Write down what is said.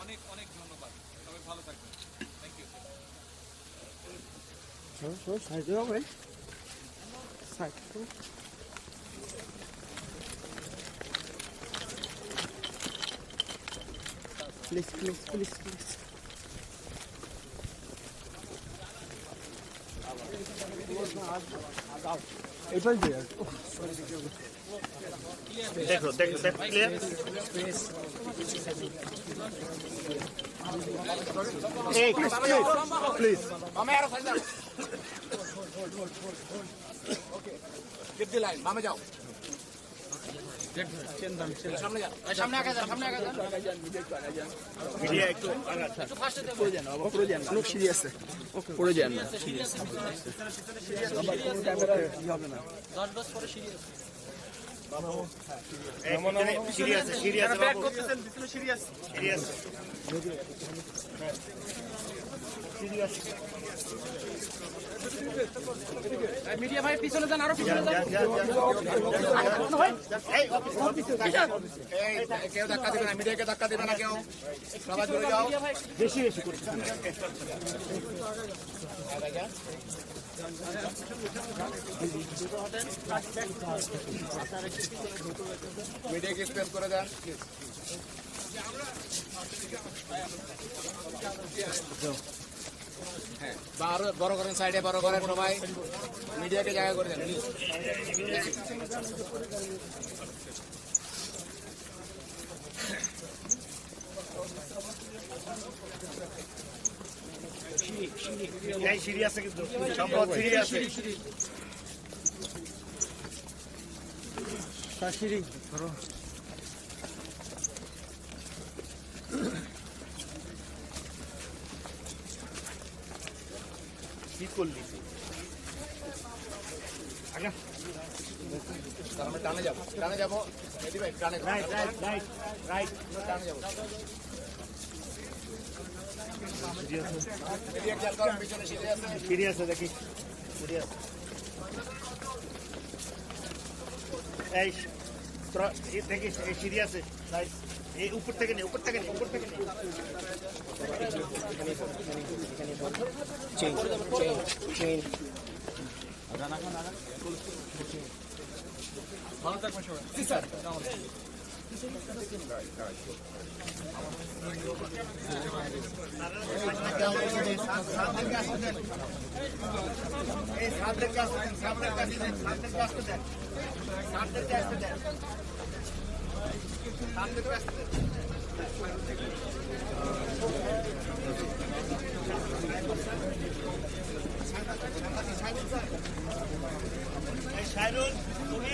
অনেক অনেক ধন্যবাদ, সবাই ভালো থাকবেন, thank you. Sai được đấy. Sai. Please. এটাই দিয়ে দেখো ক্লিয়ার। এই প্লিজ মামা আরো সাইড দাও। ওকে গিভ দি লাইন, মামা যাও সামনে যান, সামনে আগে যান, মিডিয়া একটু একটু ফাস্টে দেন, পুরো যান লোক সিরিয়াস আছে পুরো যান না ক্যামেরা হবে না 10 গজ পরে সিরিয়াস সিরিয়াস ব্যাক করতেছেন, ভিতরে সিরিয়াস মিডিয়া ভাই পিছনে যান, আরো পিছনে যান। কেউ ধাক্কা দেবে না, মিডিয়াকে ধাক্কা দেবে না কেউ, সবাই দূরে যাও। বেশি করছে মিডিয়াকে স্পেস করে দেন। হ্যাঁ, আরো বড় করেন, সাইডে বড় করেন সবাই, মিডিয়াকে জায়গা করে দেন প্লিজ। সিরিয়াস কিন্তু সম্ভব সিরিয়াস শাশুড়ি ধরো কি করলি আগে আমরা টানে যাবো মেহেদী ভাই, টানে রাইট টানে যাবো। মিডিয়া খেয়াল করেন, পিছনে সিরিয়াস আছে। সিরিয়াস দেখি সিরিয়াস এই দেখি সিরিয়াস রাইট এই উপর থেকে নে চেইন ভালো থাকবেন সবাই। জি স্যার। শাহরুল তুমি